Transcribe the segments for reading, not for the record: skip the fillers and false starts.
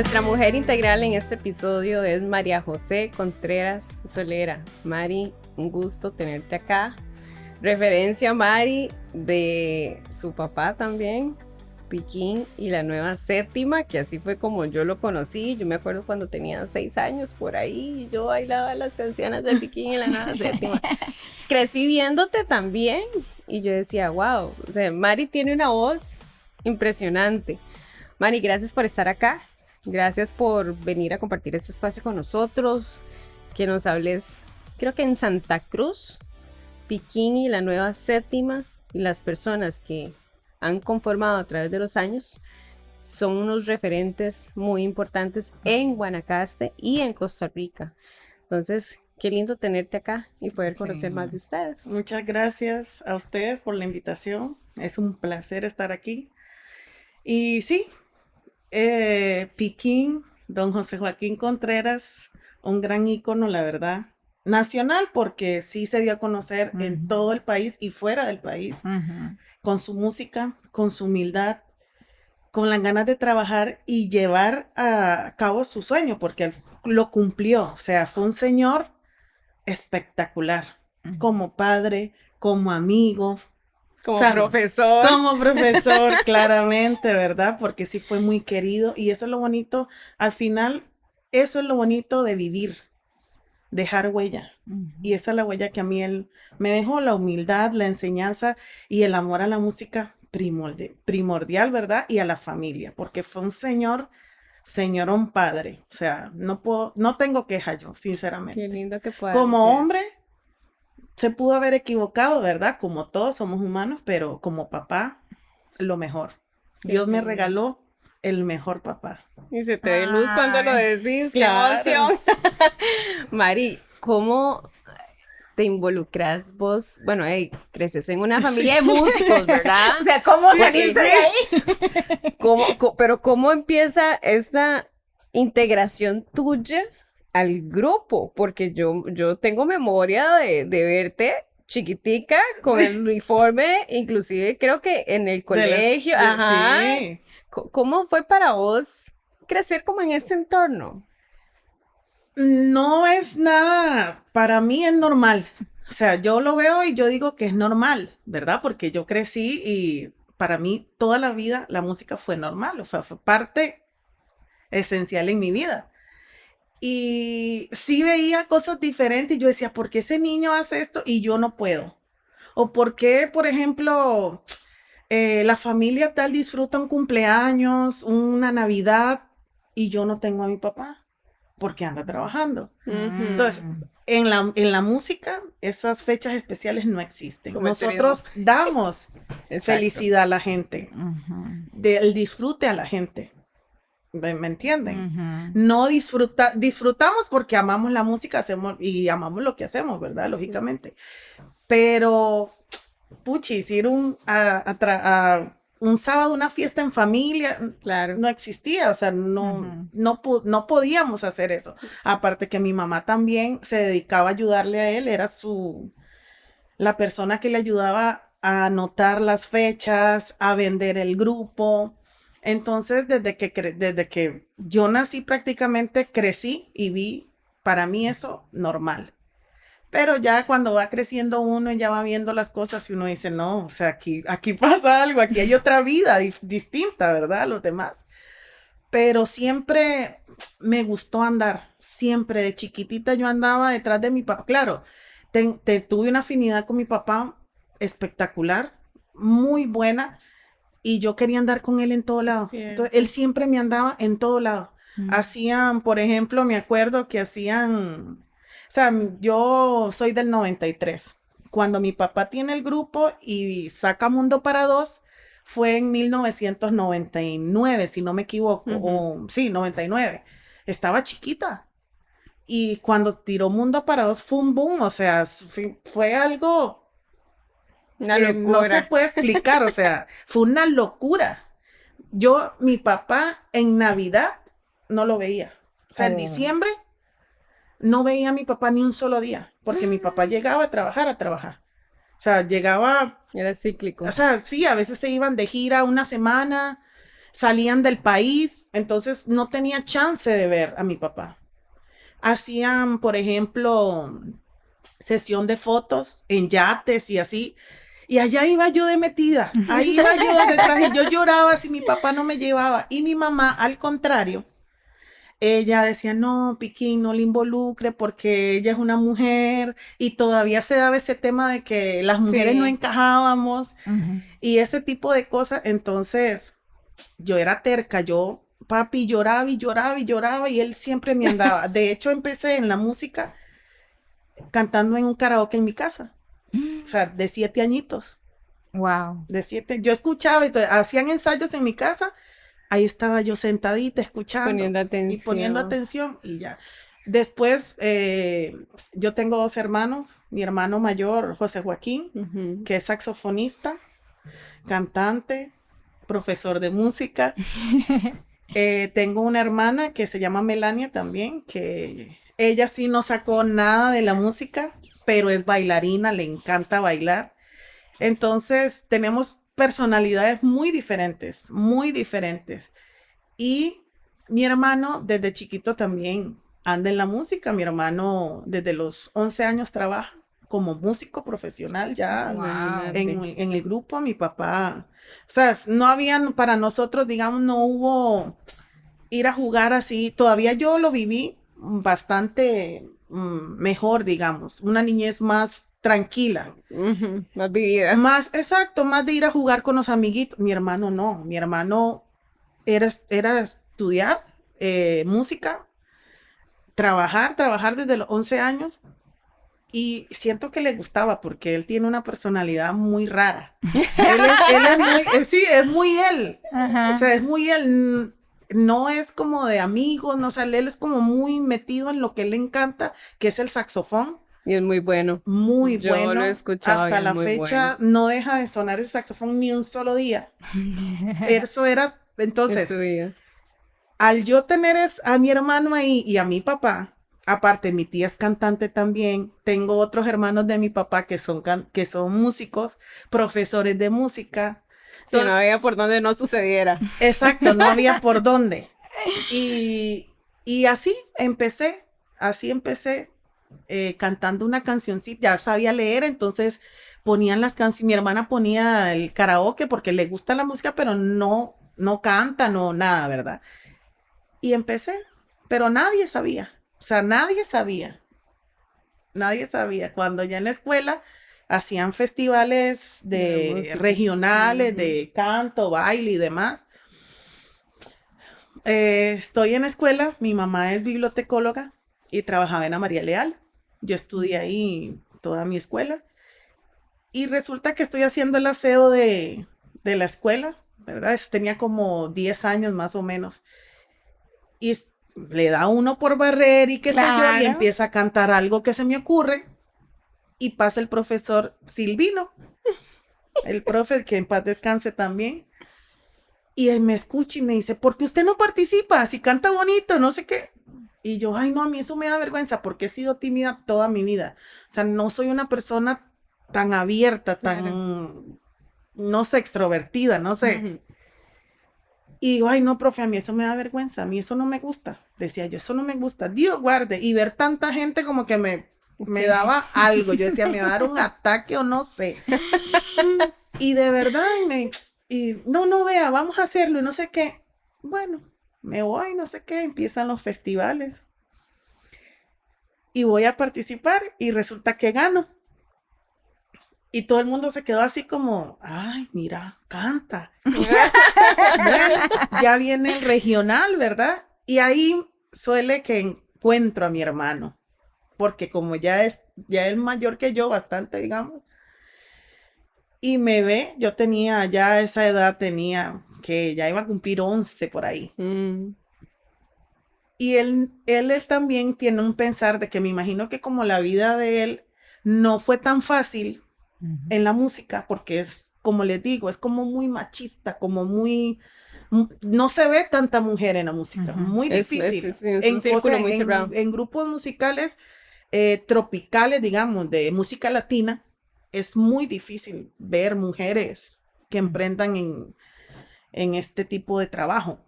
Nuestra mujer integral en este episodio es María José Contreras Solera. Mari, un gusto tenerte acá. Referencia a Mari de su papá también, Piquín y la Nueva Séptima, que así fue como yo lo conocí. Yo me acuerdo cuando tenía 6 años por ahí, y yo bailaba las canciones de Piquín y la Nueva Séptima. Crecí viéndote también y yo decía, wow, o sea, Mari tiene una voz impresionante. Mari, gracias por estar acá. Gracias por venir a compartir este espacio con nosotros, que nos hables, creo que en Santa Cruz, Piquín y la Nueva Séptima, y las personas que han conformado a través de los años, son unos referentes muy importantes en Guanacaste y en Costa Rica. Entonces, qué lindo tenerte acá y poder conocer más de ustedes. Muchas gracias a ustedes por la invitación. Es un placer estar aquí. Y sí, Piquín, don José Joaquín Contreras, un gran ícono, la verdad, nacional, porque sí se dio a conocer en todo el país y fuera del país, con su música, con su humildad, con las ganas de trabajar y llevar a cabo su sueño, porque él lo cumplió. O sea, fue un señor espectacular, como padre, como amigo. Como profesor. Como profesor, claramente, ¿verdad? Porque sí fue muy querido y eso es lo bonito, al final, eso es lo bonito de vivir, dejar huella. Y esa es la huella que a mí él me dejó, la humildad, la enseñanza y el amor a la música primordial, ¿verdad? Y a la familia, porque fue un señorón padre. O sea, no tengo queja yo, sinceramente. Qué lindo que puedas Como decir hombre, se pudo haber equivocado, ¿verdad? Como todos somos humanos, pero como papá, lo mejor. Dios me regaló el mejor papá. Y se te ve luz cuando lo decís, claro. ¡Qué emoción! Mari, ¿cómo te involucras vos? Bueno, creces en una familia de músicos, ¿verdad? O sea, ¿cómo saliste de ahí? Pero ¿cómo empieza esta integración tuya al grupo? Porque yo tengo memoria de verte chiquitica con el uniforme, inclusive creo que en el colegio. Ajá. Sí. ¿Cómo fue para vos crecer como en este entorno? No es nada, para mí es normal. O sea, yo lo veo y yo digo que es normal, ¿verdad? Porque yo crecí y para mí toda la vida la música fue normal, o sea, fue parte esencial en mi vida. Y sí veía cosas diferentes y yo decía, ¿por qué ese niño hace esto y yo no puedo? O por qué, por ejemplo, la familia tal disfruta un cumpleaños, una Navidad y yo no tengo a mi papá porque anda trabajando. Entonces, en la música, esas fechas especiales no existen. Como nosotros damos felicidad a la gente, el disfrute a la gente. ¿Me entienden? No disfrutamos porque amamos la música, hacemos y amamos lo que hacemos, ¿verdad? Lógicamente. Pero, puchis, ir un sábado a una fiesta en familia, claro, no existía, o sea, no podíamos hacer eso. Aparte que mi mamá también se dedicaba a ayudarle a él, era la persona que le ayudaba a anotar las fechas, a vender el grupo. Entonces, desde que yo nací prácticamente crecí y vi para mí eso normal. Pero ya cuando va creciendo uno y ya va viendo las cosas y uno dice, no, o sea, aquí pasa algo, aquí hay otra vida distinta, ¿verdad? A los demás. Pero siempre me gustó andar, siempre de chiquitita yo andaba detrás de mi papá. Claro, tuve una afinidad con mi papá espectacular, muy buena. Y yo quería andar con él en todo lado. Entonces, él siempre me andaba en todo lado. Hacían, por ejemplo, me acuerdo que hacían, o sea, yo soy del 93. Cuando mi papá tiene el grupo y saca Mundo para Dos, fue en 1999, si no me equivoco. O, sí, 99. Estaba chiquita. Y cuando tiró Mundo para Dos fue un boom, o sea, fue algo... Una locura. No se puede explicar, o sea, fue una locura. Mi papá en Navidad no lo veía. O sea, en diciembre no veía a mi papá ni un solo día, porque mi papá llegaba a trabajar. O sea, llegaba... Era cíclico. O sea, sí, a veces se iban de gira una semana, salían del país, entonces no tenía chance de ver a mi papá. Hacían, por ejemplo, sesión de fotos en yates y así. Y allá iba yo de metida, ahí iba yo detrás y yo lloraba si mi papá no me llevaba. Y mi mamá, al contrario, ella decía, no, Piquín, no le involucre porque ella es una mujer y todavía se daba ese tema de que las mujeres no encajábamos y ese tipo de cosas. Entonces, yo era terca, papi lloraba y lloraba y lloraba y él siempre me andaba. De hecho, empecé en la música cantando en un karaoke en mi casa. O sea, de 7 añitos. Wow. De 7. Yo escuchaba y hacían ensayos en mi casa. Ahí estaba yo sentadita escuchando. Poniendo atención. Y poniendo atención y ya. Después, yo tengo 2 hermanos. Mi hermano mayor, José Joaquín, que es saxofonista, cantante, profesor de música. Tengo una hermana que se llama Melania también, que ella sí no sacó nada de la música, pero es bailarina, le encanta bailar. Entonces, tenemos personalidades muy diferentes, muy diferentes. Y mi hermano desde chiquito también anda en la música. Mi hermano desde los 11 años trabaja como músico profesional ya en el grupo. Mi papá, o sea, no habían para nosotros, digamos, no hubo ir a jugar así. Todavía yo lo viví bastante mejor, digamos, una niñez más tranquila. Más vivida. Más, exacto, más de ir a jugar con los amiguitos. Mi hermano no, mi hermano era estudiar música, trabajar desde los 11 años y siento que le gustaba porque él tiene una personalidad muy rara. Él es muy, sí, es muy él. O sea, es muy él. No es como de amigos, no, o sea, él es como muy metido en lo que le encanta, que es el saxofón. Y es muy bueno. Muy Yo bueno. lo he escuchado. Hasta la fecha no deja de sonar el saxofón ni un solo día. Eso era, entonces, al yo tener a mi hermano ahí y a mi papá, aparte mi tía es cantante también, tengo otros hermanos de mi papá que son músicos, profesores de música. Sí, no había por donde no sucediera. Exacto, no había por dónde. Y así empecé, cantando una cancioncita, ya sabía leer, entonces ponían las canciones, mi hermana ponía el karaoke porque le gusta la música, pero no canta, no nada, ¿verdad? Y empecé, pero nadie sabía, o sea, nadie sabía. Cuando ya en la escuela hacían festivales de regionales, de canto, baile y demás. Estoy en la escuela, mi mamá es bibliotecóloga y trabajaba en la María Leal. Yo estudié ahí toda mi escuela y resulta que estoy haciendo el aseo de la escuela, ¿verdad? Tenía como 10 años más o menos. Y le da uno por barrer y qué sé yo, y empieza a cantar algo que se me ocurre y pasa el profesor Silvino, el profe que en paz descanse también, y él me escucha y me dice, ¿por qué usted no participa? Si canta bonito, no sé qué. Y yo, ay no, a mí eso me da vergüenza porque he sido tímida toda mi vida. O sea, no soy una persona tan abierta, tan, no sé, extrovertida, no sé. Y digo, ay no, profe, a mí eso me da vergüenza, a mí eso no me gusta. Decía yo, eso no me gusta, Dios guarde. Y ver tanta gente como que me daba algo. Yo decía, me va a dar un ataque o no sé. Y de verdad, no vea, vamos a hacerlo y no sé qué. Bueno, me voy, no sé qué, empiezan los festivales. Y voy a participar y resulta que gano. Y todo el mundo se quedó así como, ay, mira, canta. Bueno, ya viene el regional, ¿verdad? Y ahí suele que encuentro a mi hermano, porque como ya es mayor que yo, bastante, digamos, y me ve, yo tenía, ya a esa edad tenía, que ya iba a cumplir 11 por ahí. Y él también tiene un pensar de que me imagino que como la vida de él no fue tan fácil en la música, porque es, como les digo, es como muy machista, como muy, no se ve tanta mujer en la música, muy difícil. Es un círculo muy cerrado. En grupos musicales tropicales, digamos, de música latina, es muy difícil ver mujeres que emprendan en este tipo de trabajo.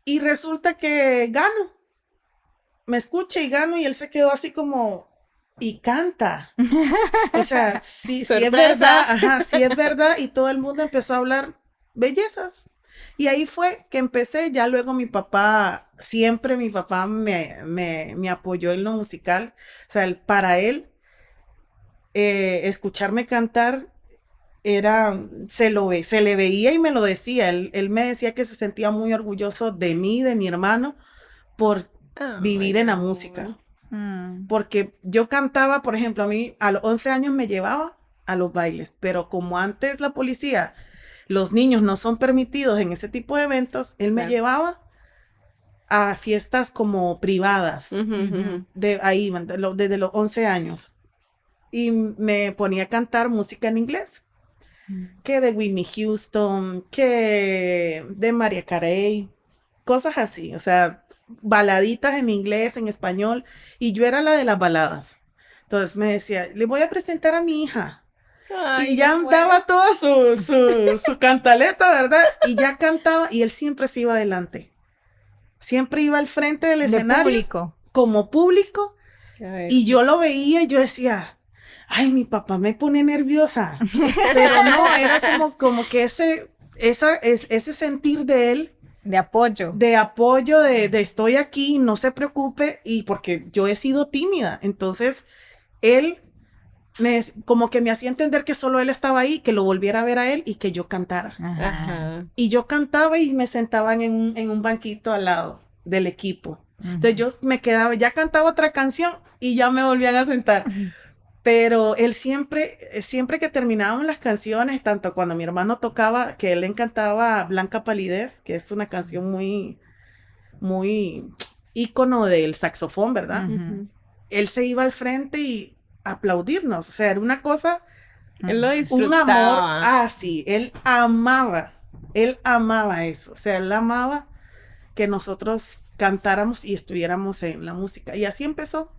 Y resulta que gano. Me escucha y gano y él se quedó así como, y canta. O sea, sí, sí es verdad, ajá, sí es verdad. Y todo el mundo empezó a hablar bellezas. Y ahí fue que empecé. Ya luego mi papá me apoyó en lo musical. O sea, para él, escucharme cantar se le veía y me lo decía. Él me decía que se sentía muy orgulloso de mí, de mi hermano, por vivir en la música. Porque yo cantaba, por ejemplo, a mí a los 11 años me llevaba a los bailes, pero como antes la policía, los niños no son permitidos en ese tipo de eventos, él me llevaba a fiestas como privadas, de ahí, desde los 11 años, y me ponía a cantar música en inglés, que de Whitney Houston, que de Mariah Carey, cosas así, o sea, baladitas en inglés, en español, y yo era la de las baladas. Entonces me decía, le voy a presentar a mi hija. Ay, y ya daba toda su cantaleta, ¿verdad? Y ya cantaba, y él siempre se iba adelante. Siempre iba al frente del escenario. Público. Como público. Y yo lo veía y yo decía, ay, mi papá me pone nerviosa. Pero no, era como que ese sentir de él. De apoyo. De estoy aquí, no se preocupe, y porque yo he sido tímida. Entonces, él como que me hacía entender que solo él estaba ahí, que lo volviera a ver a él y que yo cantara. Ajá. Y yo cantaba y me sentaban en un banquito al lado del equipo. Entonces yo me quedaba, ya cantaba otra canción y ya me volvían a sentar. Pero él siempre que terminábamos las canciones, tanto cuando mi hermano tocaba, que él le encantaba Blanca Palidez, que es una canción muy, muy ícono del saxofón, ¿verdad? Él se iba al frente y aplaudirnos, o sea, era una cosa, él lo disfrutaba. Un amor, sí, él amaba eso, o sea, él amaba que nosotros cantáramos y estuviéramos en la música, y así empezó.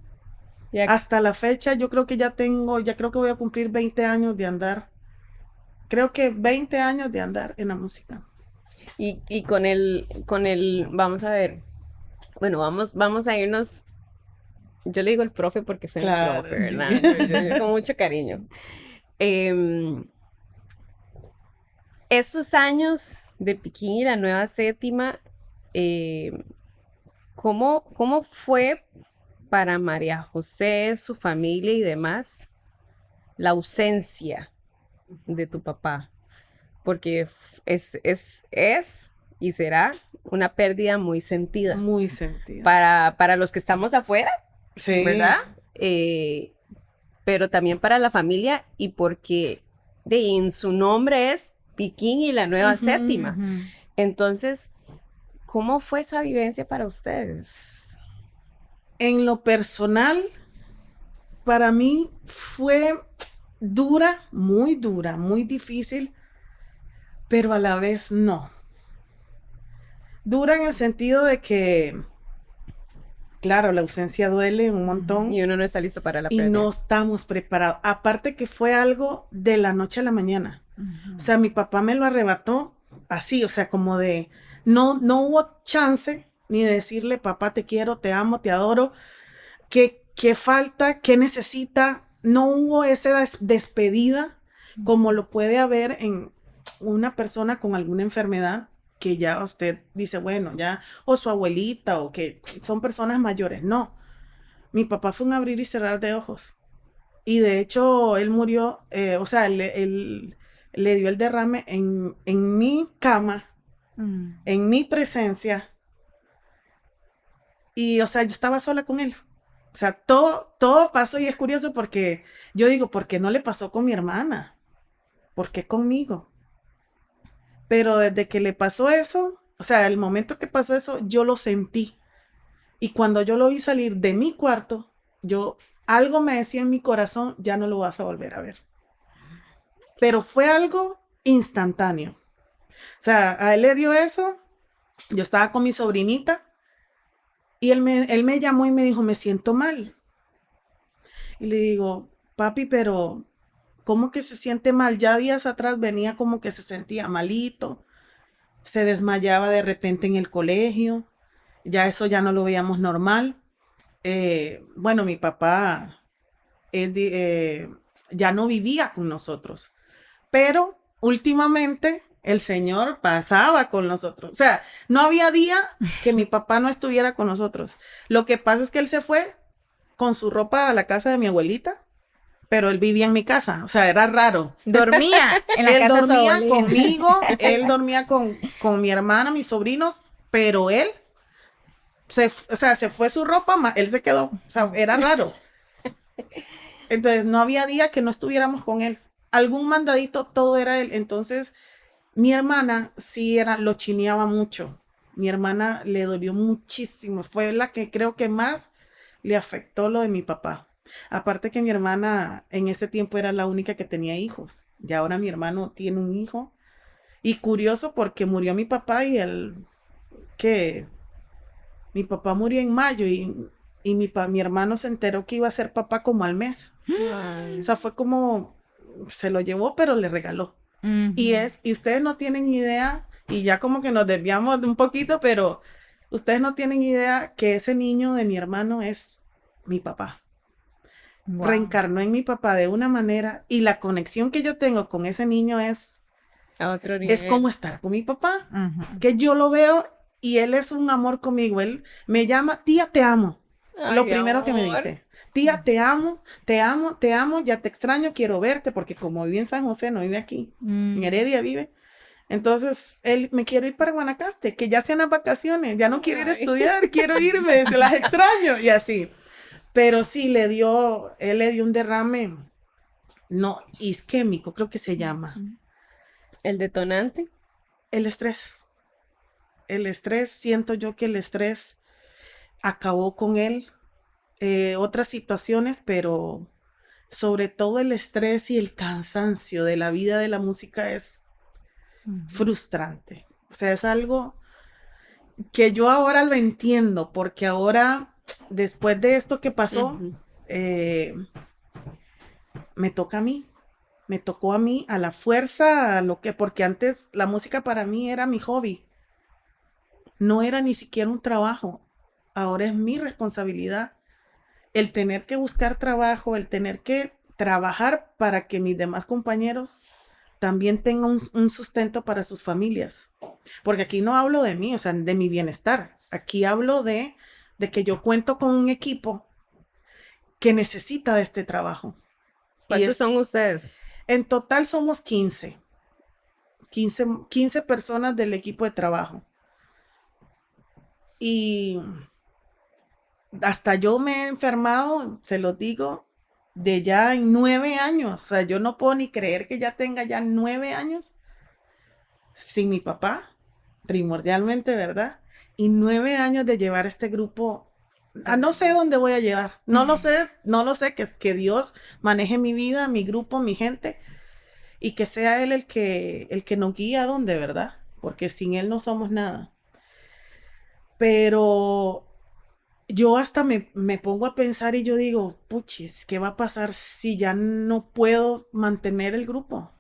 Hasta la fecha, yo creo que ya creo que voy a cumplir 20 años de andar, creo que 20 años de andar en la música. Y con el, vamos a ver, bueno, vamos a irnos. Yo le digo el profe porque fue el profe, ¿verdad? Sí. Yo con mucho cariño. Estos años de Piquín y la Nueva Séptima, ¿cómo fue para María José, su familia y demás, la ausencia de tu papá? Porque es y será una pérdida muy sentida. Muy sentida. Para los que estamos afuera. Sí. ¿Verdad? Pero también para la familia, y porque en su nombre es Piquín y la Nueva Séptima. Entonces, ¿cómo fue esa vivencia para ustedes? En lo personal, para mí fue dura, muy difícil, pero a la vez no. Dura en el sentido de que, claro, la ausencia duele un montón. Y uno no está listo para la pérdida. Y no estamos preparados. Aparte que fue algo de la noche a la mañana. O sea, mi papá me lo arrebató así, o sea, como de, no hubo chance ni de decirle, papá, te quiero, te amo, te adoro. ¿Qué falta? ¿Qué necesita? No hubo esa despedida como lo puede haber en una persona con alguna enfermedad, que ya usted dice, bueno, ya, o su abuelita, o que son personas mayores. No, mi papá fue un abrir y cerrar de ojos. Y de hecho, él murió, o sea, él le dio el derrame en mi cama, en mi presencia. Y, o sea, yo estaba sola con él. O sea, todo pasó, y es curioso porque yo digo, ¿por qué no le pasó con mi hermana? ¿Por qué conmigo? Pero desde que le pasó eso, o sea, el momento que pasó eso, yo lo sentí. Y cuando yo lo vi salir de mi cuarto, algo me decía en mi corazón, ya no lo vas a volver a ver. Pero fue algo instantáneo. O sea, a él le dio eso, yo estaba con mi sobrinita, y él me llamó y me dijo, me siento mal. Y le digo, papi, pero ¿cómo que se siente mal? Ya días atrás venía como que se sentía malito, se desmayaba de repente en el colegio, ya eso ya no lo veíamos normal. Bueno, mi papá ya no vivía con nosotros, pero últimamente el Señor pasaba con nosotros. O sea, no había día que mi papá no estuviera con nosotros. Lo que pasa es que él se fue con su ropa a la casa de mi abuelita, pero él vivía en mi casa. O sea, era raro. Dormía en la Él casa de su dormía abuelita. conmigo, él dormía con mi hermana, mis sobrinos, pero él se fue su ropa, él se quedó. O sea, era raro. Entonces, no había día que no estuviéramos con él. Algún mandadito, todo era él. Entonces, mi hermana sí lo chineaba mucho. Mi hermana le dolió muchísimo. Fue la que creo que más le afectó lo de mi papá. Aparte que mi hermana en ese tiempo era la única que tenía hijos. Y ahora mi hermano tiene un hijo. Y curioso porque murió mi papá y mi papá murió en mayo y mi hermano se enteró que iba a ser papá como al mes. Ay. O sea, fue como, se lo llevó, pero le regaló. Y ustedes no tienen idea, y ya como que nos desviamos de un poquito, pero ustedes no tienen idea que ese niño de mi hermano es mi papá. Wow. Reencarnó en mi papá de una manera, y la conexión que yo tengo con ese niño es A otro nivel. como estar con mi papá, Ujú. que yo lo veo y él es un amor conmigo. Él me llama, tía, te amo. Ay, Lo primero que me amor. dice, tía, te amo, te amo, te amo, ya te extraño, quiero verte, porque como vive en San José, no vive aquí, en Heredia vive. Entonces, él, me quiero ir para Guanacaste, que ya sean las vacaciones, ya no quiero ir a Ay. estudiar, quiero irme, se las extraño, y así. Pero sí, él le dio un derrame, no, isquémico, creo que se llama. El detonante. El estrés. El estrés, siento yo que el estrés acabó con él. Otras situaciones, pero sobre todo el estrés y el cansancio de la vida de la música es frustrante. O sea, es algo que yo ahora lo entiendo, porque ahora, después de esto que pasó, Ujú. me toca a mí. Me tocó a mí, a la fuerza, porque antes la música para mí era mi hobby. No era ni siquiera un trabajo. Ahora es mi responsabilidad el tener que buscar trabajo, el tener que trabajar para que mis demás compañeros también tengan un sustento para sus familias. Porque aquí no hablo de mí, o sea, de mi bienestar. Aquí hablo de que yo cuento con un equipo que necesita de este trabajo. ¿Cuántos son ustedes? En total somos 15 personas del equipo de trabajo. Y hasta yo me he enfermado, se los digo, de ya en 9 años. O sea, yo no puedo ni creer que ya tenga ya 9 años sin mi papá, primordialmente, ¿verdad? Y 9 años de llevar este grupo. No sé dónde voy a llevar. No lo sé, que Dios maneje mi vida, mi grupo, mi gente, y que sea Él el que nos guía a dónde, ¿verdad? Porque sin Él no somos nada. Pero yo hasta me pongo a pensar y yo digo, puchis, ¿qué va a pasar si ya no puedo mantener el grupo?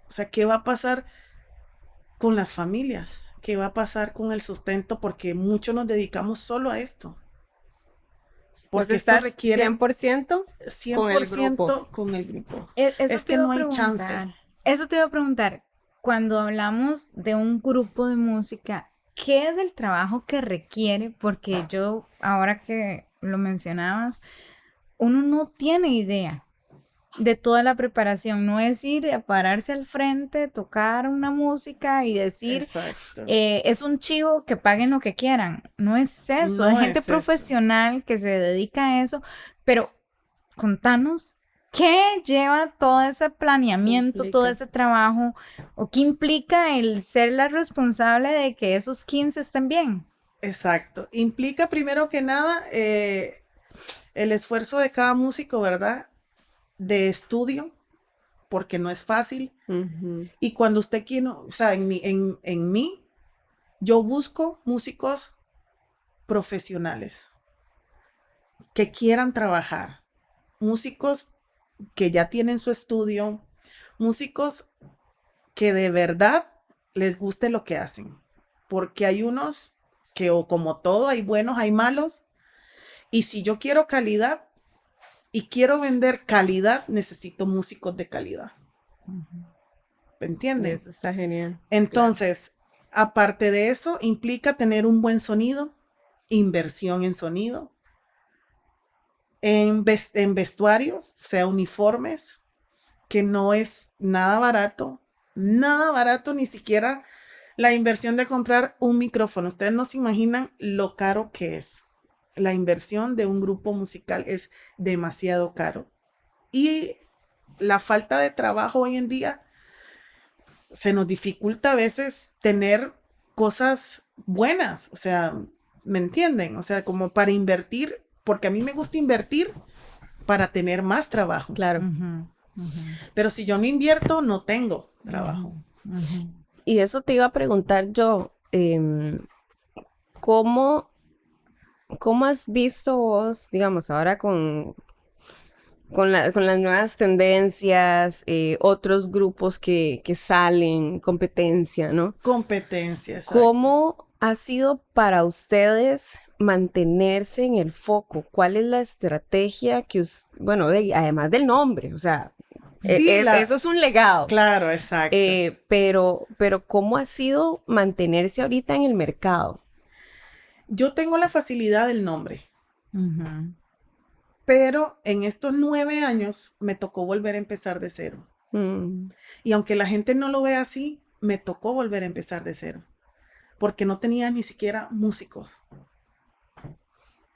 O sea, ¿qué va a pasar con las familias? ¿Qué va a pasar con el sustento? Porque muchos nos dedicamos solo a esto. ¿Vos Porque esto estás requiere 100% con el grupo? 100% con el grupo. Eso Es te que iba no a hay preguntar. chance. Eso te iba a preguntar. Cuando hablamos de un grupo de música, ¿qué es el trabajo que requiere? Porque yo, ahora que lo mencionabas, uno no tiene idea de toda la preparación. No es ir a pararse al frente, tocar una música y decir, Exacto. es un chivo, que paguen lo que quieran. No es eso. No Es gente es eso. profesional que se dedica a eso. Pero contanos, ¿qué lleva todo ese planeamiento, todo ese trabajo? ¿O qué implica el ser la responsable de que esos 15 estén bien? Exacto. Implica primero que nada el esfuerzo de cada músico, ¿verdad? De estudio, porque no es fácil. Ujú. Y cuando usted quiere, o sea, en mí, yo busco músicos profesionales que quieran trabajar, músicos que ya tienen su estudio, músicos que de verdad les guste lo que hacen. Porque hay unos que, o como todo, hay buenos, hay malos. Y si yo quiero calidad y quiero vender calidad, necesito músicos de calidad. ¿Me entienden? Eso está genial. Entonces, aparte de eso, implica tener un buen sonido, inversión en sonido, en vestuarios, o sea, uniformes, que no es nada barato, ni siquiera la inversión de comprar un micrófono. Ustedes no se imaginan lo caro que es. La inversión de un grupo musical es demasiado caro. Y la falta de trabajo hoy en día se nos dificulta a veces tener cosas buenas. O sea, ¿me entienden? O sea, como para invertir, porque a mí me gusta invertir para tener más trabajo. Claro. Pero si yo no invierto, no tengo trabajo. Y eso te iba a preguntar yo, ¿cómo has visto vos, digamos, ahora con las nuevas tendencias, otros grupos que salen, competencia, ¿no? Competencia, exacto. ¿Cómo ha sido para ustedes mantenerse en el foco? ¿Cuál es la estrategia que, bueno, además del nombre, o sea, Sí, eso es un legado. Claro, exacto. Pero ¿cómo ha sido mantenerse ahorita en el mercado? Yo tengo la facilidad del nombre. Pero en estos 9 años me tocó volver a empezar de cero. Y aunque la gente no lo ve así, me tocó volver a empezar de cero. Porque no tenía ni siquiera músicos.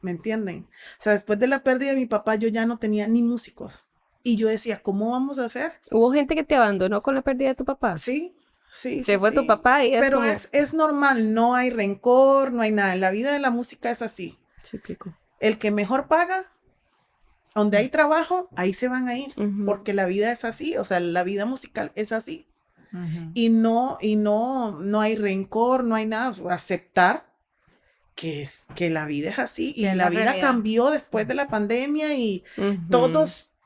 ¿Me entienden? O sea, después de la pérdida de mi papá, yo ya no tenía ni músicos. Y yo decía, ¿cómo vamos a hacer? ¿Hubo gente que te abandonó con la pérdida de tu papá? Sí. Se fue tu papá y Pero como... es normal, no hay rencor, no hay nada. En la vida de la música es así. Cíclico. El que mejor paga, donde hay trabajo, ahí se van a ir. Porque la vida es así, o sea, la vida musical es así. Y no hay rencor, no hay nada. O sea, aceptar que la vida es así. Y la vida realidad cambió después de la pandemia y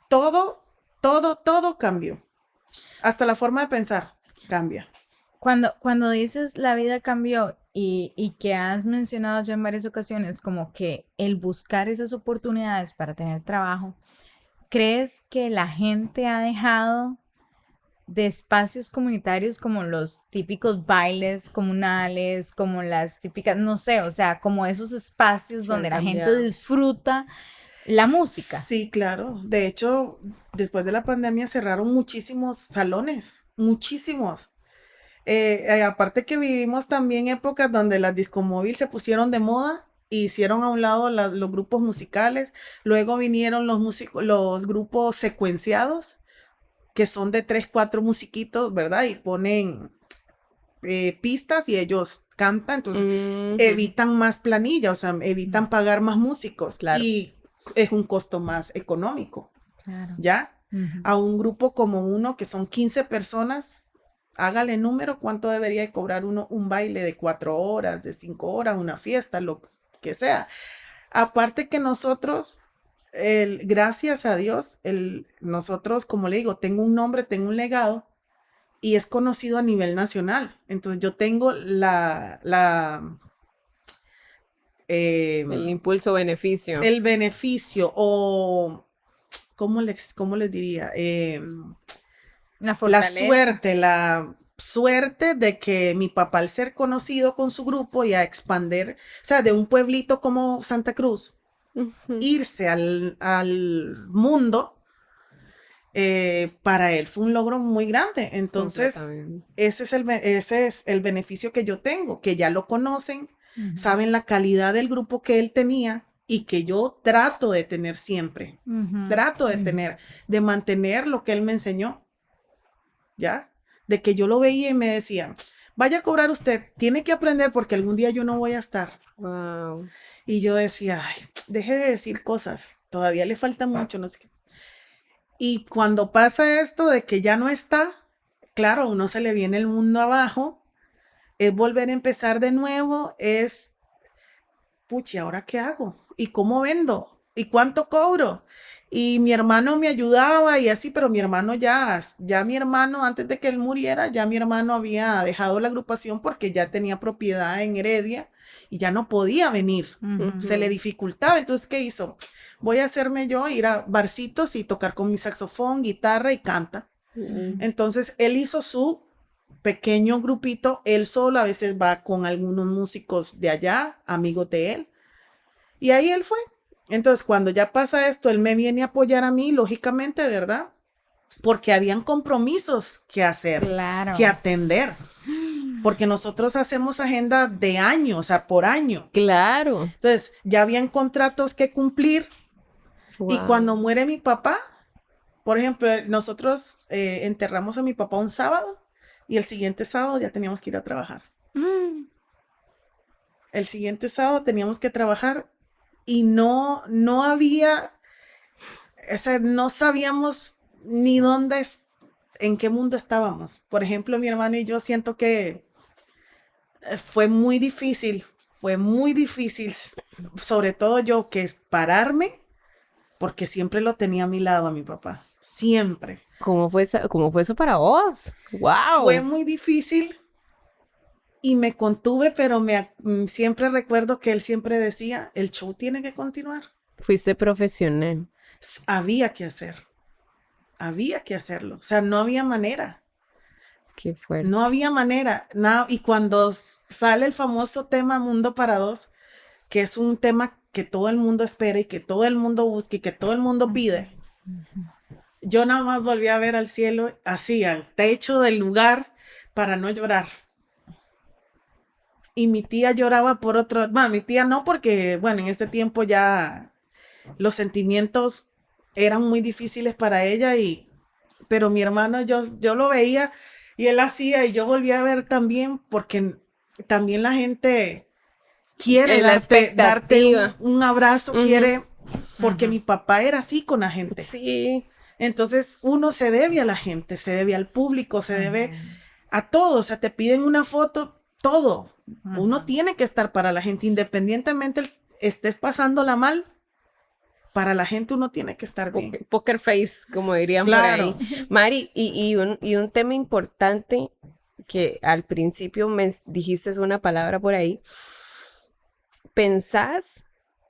todo cambió. Hasta la forma de pensar cambia. Cuando dices la vida cambió y que has mencionado ya en varias ocasiones como que el buscar esas oportunidades para tener trabajo, ¿crees que la gente ha dejado de espacios comunitarios como los típicos bailes comunales, como las típicas, no sé, o sea, como esos espacios donde la gente disfruta la música? Sí, claro. De hecho, después de la pandemia cerraron muchísimos salones, muchísimos. Aparte que vivimos también épocas donde las discomóvil se pusieron de moda e hicieron a un lado los grupos musicales. Luego vinieron los grupos secuenciados, que son de 3, 4 musiquitos, ¿verdad? Y ponen pistas y ellos cantan, entonces evitan más planilla, o sea, evitan pagar más músicos. Claro. Y es un costo más económico. Claro. ¿Ya? A un grupo como uno, que son 15 personas, hágale número, ¿cuánto debería de cobrar uno un baile de 4 horas, de 5 horas, una fiesta, lo que sea? Aparte que nosotros, gracias a Dios, nosotros, como le digo, tengo un nombre, tengo un legado y es conocido a nivel nacional. Entonces yo tengo el impulso beneficio. El beneficio o, ¿cómo les diría? La suerte de que mi papá, al ser conocido con su grupo y a expander, o sea, de un pueblito como Santa Cruz, irse al mundo, para él fue un logro muy grande. Entonces, ese es el beneficio que yo tengo, que ya lo conocen, saben la calidad del grupo que él tenía y que yo trato de tener siempre. Trato de mantener lo que él me enseñó. ¿Ya? De que yo lo veía y me decía, vaya a cobrar usted, tiene que aprender porque algún día yo no voy a estar. Wow. Y yo decía, ay, deje de decir cosas, todavía le falta mucho, no sé qué. Y cuando pasa esto de que ya no está, claro, a uno se le viene el mundo abajo, es volver a empezar de nuevo, puchi, ¿ahora qué hago? ¿Y cómo vendo? ¿Y cuánto cobro? Y mi hermano me ayudaba y así, pero mi hermano ya mi hermano, antes de que él muriera, ya mi hermano había dejado la agrupación porque ya tenía propiedad en Heredia y ya no podía venir. Se le dificultaba. Entonces, ¿qué hizo? Voy a hacerme yo, ir a barcitos y tocar con mi saxofón, guitarra y canta. Entonces, él hizo su pequeño grupito, él solo, a veces va con algunos músicos de allá, amigos de él. Y ahí él fue. Entonces, cuando ya pasa esto, él me viene a apoyar a mí, lógicamente, ¿verdad? Porque habían compromisos que hacer, Claro. que atender. Porque nosotros hacemos agenda de año, o sea, por año. Claro. Entonces, ya habían contratos que cumplir. Wow. Y cuando muere mi papá, por ejemplo, nosotros enterramos a mi papá un sábado y el siguiente sábado ya teníamos que ir a trabajar. El siguiente sábado teníamos que trabajar y no había, o sea, no sabíamos ni dónde, en qué mundo estábamos. Por ejemplo, mi hermano y yo siento que fue muy difícil, sobre todo yo, que es pararme, porque siempre lo tenía a mi lado a mi papá, siempre. ¿Cómo fue eso para vos? ¡Wow! Fue muy difícil y me contuve, pero siempre recuerdo que él siempre decía, el show tiene que continuar. Fuiste profesional. Había que hacerlo, o sea, no había manera. Qué fuerte. No había manera. No, y cuando sale el famoso tema Mundo para Dos, que es un tema que todo el mundo espera y que todo el mundo busca y que todo el mundo pide, yo nada más volví a ver al cielo, así, al techo del lugar, para no llorar. Y mi tía lloraba por otro, bueno, mi tía no, porque, bueno, en ese tiempo ya los sentimientos eran muy difíciles para ella, pero mi hermano, yo lo veía y él hacía, y yo volví a ver también, porque también la gente quiere darte un abrazo, quiere, porque mi papá era así con la gente. Sí. Entonces uno se debe a la gente, se debe al público, se debe a todo. O sea, te piden una foto, todo. Uno tiene que estar para la gente, independientemente estés pasándola mal. Para la gente uno tiene que estar bien. Poker face, como dirían claro. por ahí. Mari, y un tema importante que al principio me dijiste una palabra por ahí. ¿Pensás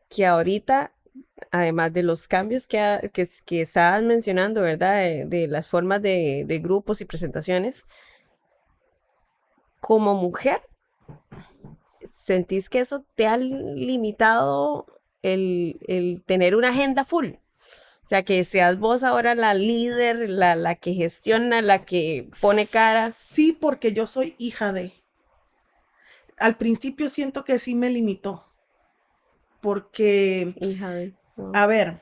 que ahorita, además de los cambios que estabas mencionando, ¿verdad? De las formas de grupos y presentaciones, como mujer, ¿sentís que eso te ha limitado el tener una agenda full? O sea, que seas vos ahora la líder, la que gestiona, la que pone cara. Sí, porque yo soy hija de. Al principio siento que sí me limitó. Porque, Hija de. Wow. A ver,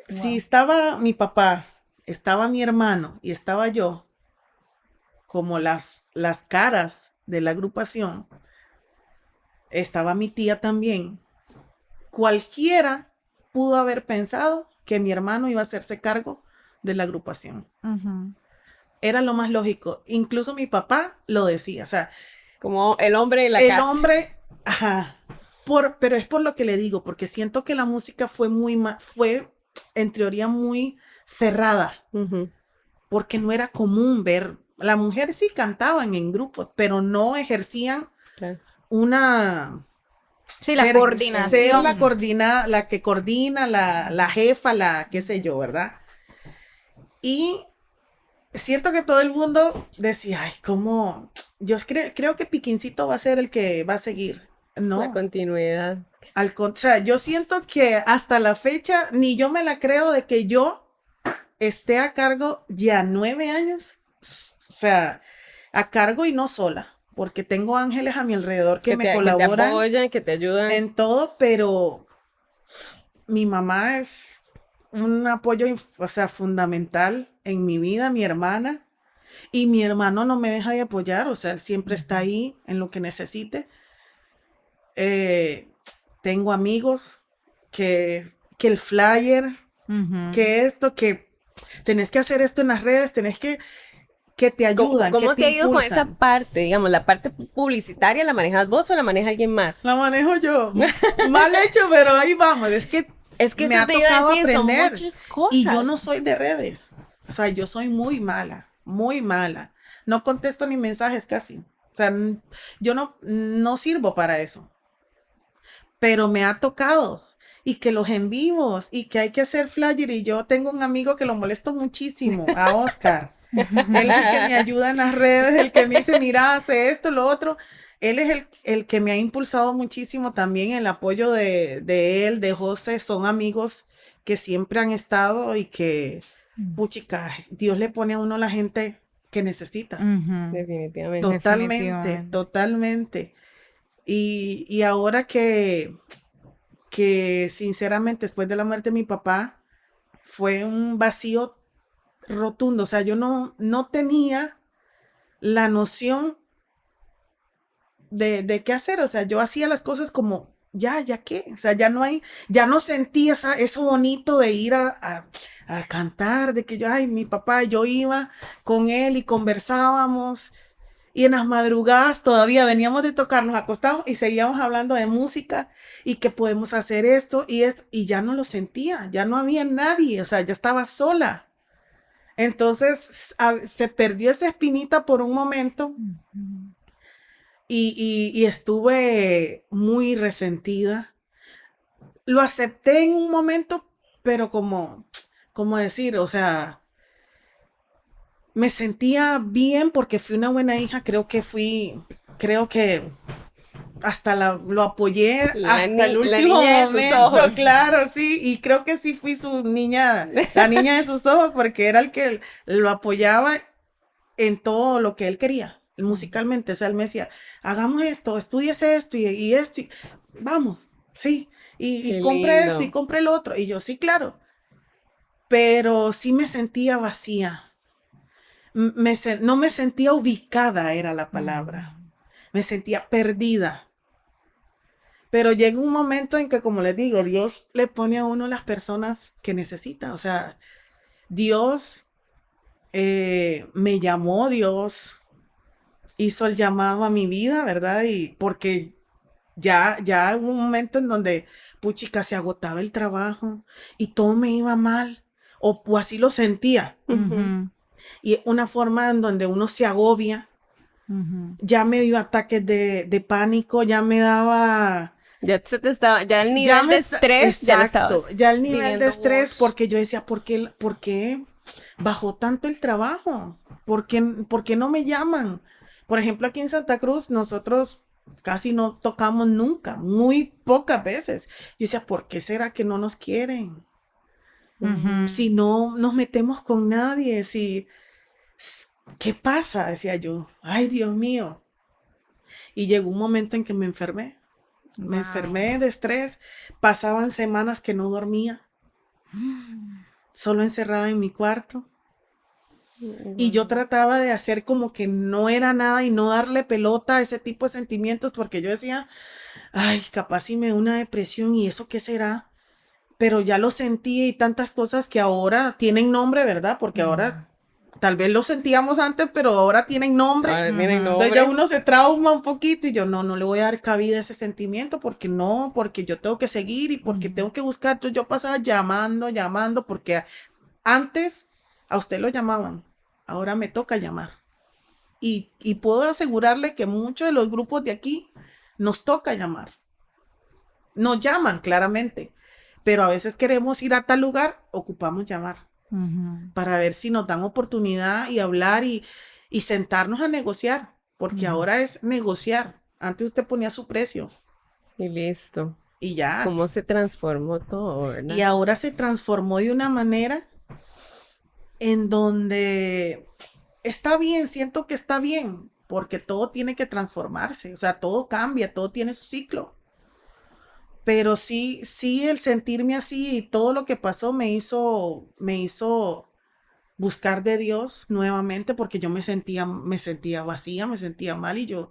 si estaba mi papá, estaba mi hermano y estaba yo, como las caras de la agrupación, estaba mi tía también. Cualquiera pudo haber pensado que mi hermano iba a hacerse cargo de la agrupación. Era lo más lógico. Incluso mi papá lo decía. O sea, como el hombre de la casa. El hombre, ajá. Pero es por lo que le digo, porque siento que la música fue en teoría muy cerrada. Porque no era común ver. Las mujeres sí cantaban en grupos, pero no ejercían una. Sí, la coordinación. Ser la que coordina, la jefa, la qué sé yo, ¿verdad? Y es cierto que todo el mundo decía, ay, ¿cómo? Yo creo que Piquincito va a ser el que va a seguir. No. La continuidad. O sea, yo siento que hasta la fecha, ni yo me la creo de que yo esté a cargo ya 9 años. O sea, a cargo y no sola. Porque tengo ángeles a mi alrededor que me colaboran. Que te apoyan, que te ayudan. En todo, pero mi mamá es un apoyo, o sea, fundamental en mi vida, mi hermana. Y mi hermano no me deja de apoyar, o sea, él siempre está ahí en lo que necesite. Tengo amigos que el flyer, que esto, que tenés que hacer esto en las redes, tenés que te ayudan. ¿Cómo que te ha ido con impulsan. esa parte? Digamos, la parte publicitaria, ¿la manejas vos o la maneja alguien más? La manejo yo. Mal hecho, pero ahí vamos. Es que Es que me eso ha te iba a tocado decir, son aprender. muchas cosas. Y yo no soy de redes. O sea, yo soy muy mala, muy mala. No contesto ni mensajes casi. O sea, yo no sirvo para eso. Pero me ha tocado. Y que los en vivos, y que hay que hacer flyer. Y yo tengo un amigo que lo molesto muchísimo, a Oscar. Él es el que me ayuda en las redes, el que me dice, mira, hace esto, lo otro. Él es el que me ha impulsado muchísimo también. El apoyo de él, de José, son amigos que siempre han estado y que, puchica, Dios le pone a uno la gente que necesita. Definitivamente. Totalmente, totalmente. Y ahora que sinceramente después de la muerte de mi papá fue un vacío rotundo. O sea, yo no tenía la noción de qué hacer. O sea, yo hacía las cosas como, ya qué. O sea, ya no sentí eso bonito de ir a cantar, de que mi papá, yo iba con él y conversábamos. Y en las madrugadas todavía veníamos de tocar, nos acostamos y seguíamos hablando de música y que podemos hacer esto y ya no lo sentía, ya no había nadie, o sea, ya estaba sola. Entonces se perdió esa espinita por un momento y estuve muy resentida. Lo acepté en un momento, pero como decir, o sea, me sentía bien porque fui una buena hija, creo que hasta lo apoyé hasta el último momento, claro, sí, y creo que sí fui su niña, la niña de sus ojos, porque era el que lo apoyaba en todo lo que él quería, musicalmente. O sea, él me decía, hagamos esto, estudies esto y esto, y vamos, sí, y compré esto y compré el otro, y yo, sí, claro, pero sí me sentía vacía. No me sentía ubicada, era la palabra. Me sentía perdida. Pero llega un momento en que, como les digo, Dios le pone a uno las personas que necesita. O sea, Dios me llamó, Dios hizo el llamado a mi vida, ¿verdad? Y porque ya hubo un momento en donde, puchica, se agotaba el trabajo y todo me iba mal. O así lo sentía. Y una forma en donde uno se agobia. Ya me dio ataques de pánico, ya me daba... Ya el nivel de estrés, ya lo estabas. Ya el nivel de estrés, porque yo decía, ¿por qué bajó tanto el trabajo? ¿Por qué no me llaman? Por ejemplo, aquí en Santa Cruz, nosotros casi no tocamos nunca, muy pocas veces. Yo decía, ¿por qué será que no nos quieren? Si no nos metemos con nadie, ¿qué pasa? Decía yo, ay, Dios mío. Y llegó un momento en que me enfermé. Me enfermé de estrés. Pasaban semanas que no dormía. Solo encerrada en mi cuarto. Y yo trataba de hacer como que no era nada y no darle pelota a ese tipo de sentimientos, porque yo decía, ay, capaz si me da una depresión y eso qué será. Pero ya lo sentí y tantas cosas que ahora tienen nombre, ¿verdad? Porque ahora tal vez lo sentíamos antes, pero ahora tienen nombre. Entonces ya uno se trauma un poquito y yo no le voy a dar cabida a ese sentimiento porque yo tengo que seguir y porque tengo que buscar. Entonces yo pasaba llamando, porque antes a usted lo llamaban, ahora me toca llamar. Y puedo asegurarle que muchos de los grupos de aquí nos toca llamar. Nos llaman claramente, pero a veces queremos ir a tal lugar, ocupamos llamar. Para ver si nos dan oportunidad y hablar y sentarnos a negociar, porque ahora es negociar. Antes usted ponía su precio. Y listo. Y ya. ¿Cómo se transformó todo, verdad? Y ahora se transformó de una manera en donde está bien, siento que está bien, porque todo tiene que transformarse, o sea, todo cambia, todo tiene su ciclo. Pero sí, el sentirme así y todo lo que pasó me hizo buscar de Dios nuevamente, porque yo me sentía vacía, me sentía mal y yo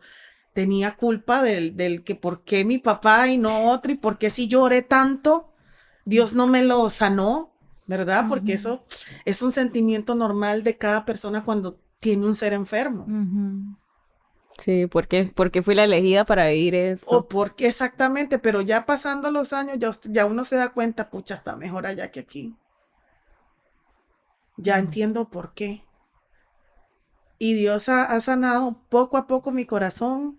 tenía culpa del que por qué mi papá y no otro, y por qué si lloré tanto, Dios no me lo sanó, ¿verdad? Porque eso es un sentimiento normal de cada persona cuando tiene un ser enfermo. Sí, porque fui la elegida para vivir eso. O porque exactamente, pero ya pasando los años, ya uno se da cuenta, pucha, está mejor allá que aquí. Ya entiendo por qué. Y Dios ha sanado poco a poco mi corazón.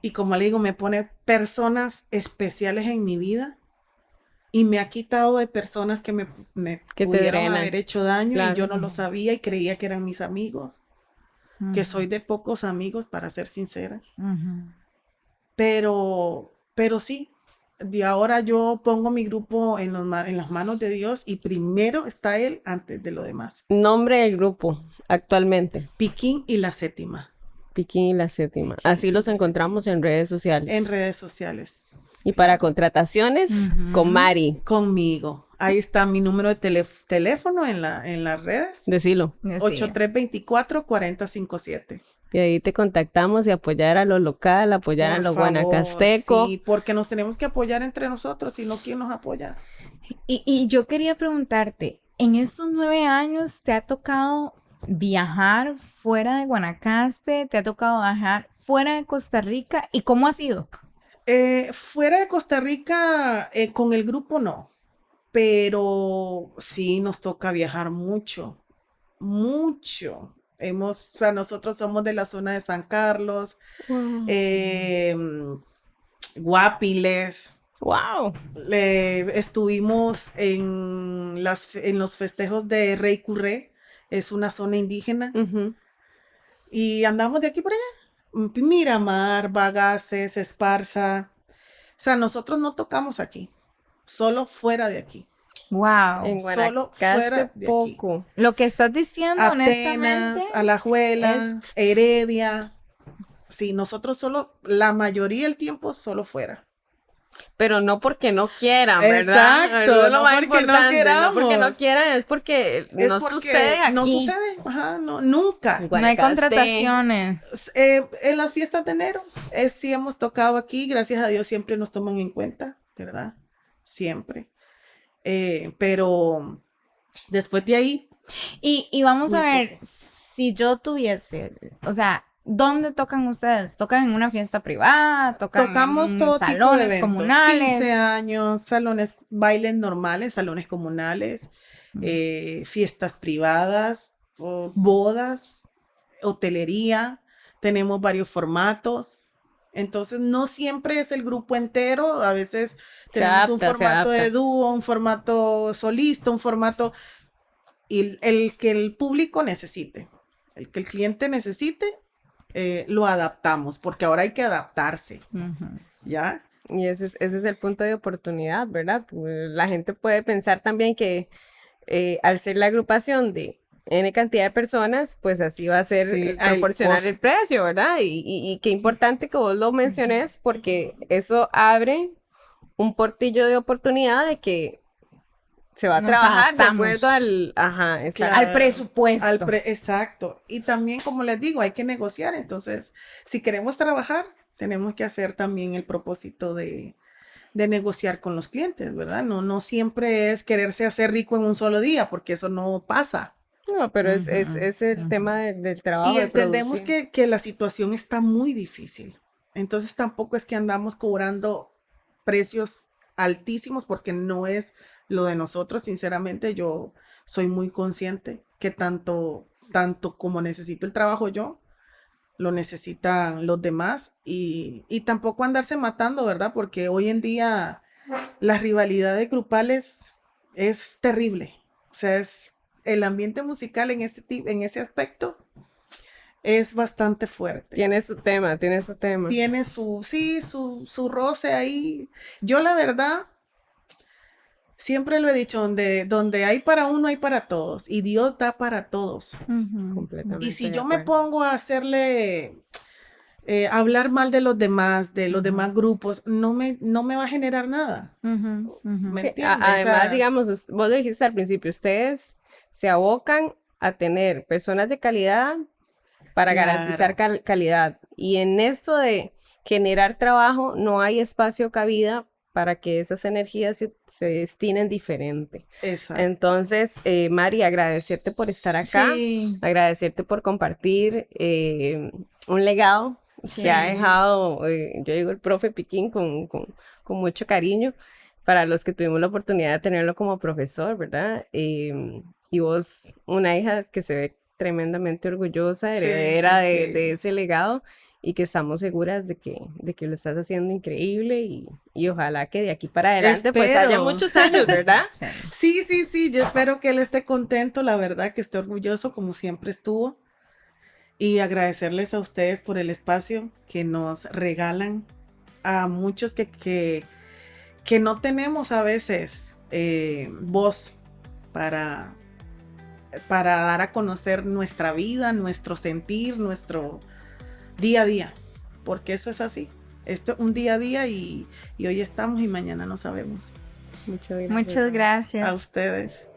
Y como le digo, me pone personas especiales en mi vida. Y me ha quitado de personas que me Que te pudieron drenan. haber hecho daño. Claro. Y yo no lo sabía y creía que eran mis amigos. Que soy de pocos amigos, para ser sincera. Pero sí, de ahora yo pongo mi grupo en las manos de Dios y primero está Él antes de lo demás. Nombre del grupo actualmente. Piquín y la Séptima. Piquín y la Séptima. Así los encontramos en redes sociales. En redes sociales. Y para contrataciones, con Mari. Conmigo. Ahí está mi número de teléfono en las redes. Decilo. 8324-4057. Y ahí te contactamos y apoyar a lo local, apoyar a lo guanacasteco. Sí, porque nos tenemos que apoyar entre nosotros, si no, ¿quién nos apoya? Y yo quería preguntarte, en estos 9 años, ¿te ha tocado viajar fuera de Guanacaste? ¿Te ha tocado viajar fuera de Costa Rica? ¿Y cómo ha sido? Fuera de Costa Rica, con el grupo no, pero sí nos toca viajar mucho. Nosotros somos de la zona de San Carlos, Guapiles. ¡Wow! Estuvimos en los festejos de Rey Curré, es una zona indígena, y andamos de aquí por allá. Miramar, Bagaces, Esparza. O sea, nosotros no tocamos aquí, solo fuera de aquí. Wow. En Solo Guanacaste fuera de poco. aquí. Lo que estás diciendo, Atenas, honestamente, Alajuelas, Heredia. Sí, nosotros solo, la mayoría del tiempo, solo fuera. Pero no porque no quieran, ¿verdad? Exacto, Eso es lo no más porque no importante, queramos. no porque no quieran, es porque no sucede aquí. No sucede, ajá, no, nunca. no hay Guanacaste. contrataciones. En las fiestas de enero, sí hemos tocado aquí, gracias a Dios siempre nos toman en cuenta, ¿verdad? Siempre. Pero después de ahí. Y vamos a Muy ver, poco. si yo tuviese, o sea, ¿dónde tocan ustedes? ¿Tocan en una fiesta privada? Tocamos en todo tipo de salones eventos, comunales? 15 años, salones, bailes normales, salones comunales, fiestas privadas, bodas, hotelería, tenemos varios formatos. Entonces, no siempre es el grupo entero, a veces tenemos un formato de dúo, un formato solista, un formato, y el que el público necesite, el que el cliente necesite, lo adaptamos, porque ahora hay que adaptarse, ¿ya? Y ese es el punto de oportunidad, ¿verdad? Pues la gente puede pensar también que al ser la agrupación de N cantidad de personas, pues así va a ser proporcionar el precio, ¿verdad? Y qué importante que vos lo menciones, porque eso abre un portillo de oportunidad de que se va a trabajar de acuerdo al presupuesto. Exacto. Y también, como les digo, hay que negociar. Entonces, si queremos trabajar, tenemos que hacer también el propósito de negociar con los clientes, ¿verdad? No siempre es quererse hacer rico en un solo día, porque eso no pasa. No, pero es el tema del trabajo. Y entendemos que la situación está muy difícil. Entonces tampoco es que andamos cobrando precios altísimos, porque no es lo de nosotros. Sinceramente, yo soy muy consciente que tanto como necesito el trabajo yo, lo necesitan los demás, y tampoco andarse matando, ¿verdad? Porque hoy en día las rivalidades grupales es terrible. O sea, el ambiente musical en ese aspecto es bastante fuerte. Tiene su tema. Tiene su roce ahí. Yo, la verdad, siempre lo he dicho, donde hay para uno, hay para todos. Y Dios da para todos. Completamente. Y si yo me pongo a hacerle, hablar mal de los demás grupos, no me va a generar nada. ¿Me entiendes? Además, digamos, vos lo dijiste al principio, ustedes se abocan a tener personas de calidad para garantizar calidad. Y en esto de generar trabajo, no hay espacio cabida para que esas energías se destinen diferente. Exacto. Entonces, Mari, agradecerte por estar acá, agradecerte por compartir un legado se ha dejado, yo digo el profe Piquín con mucho cariño, para los que tuvimos la oportunidad de tenerlo como profesor, ¿verdad? Y vos, una hija que se ve tremendamente orgullosa, heredera de ese legado, y que estamos seguras de que lo estás haciendo increíble, y ojalá que de aquí para adelante pues haya muchos años, ¿verdad? Sí, yo espero que él esté contento, la verdad, que esté orgulloso como siempre estuvo, y agradecerles a ustedes por el espacio que nos regalan a muchos que no tenemos a veces voz para dar a conocer nuestra vida, nuestro sentir, nuestro día a día, porque eso es así. Esto es un día a día, y hoy estamos y mañana no sabemos. Muchas gracias. Muchas gracias. A ustedes.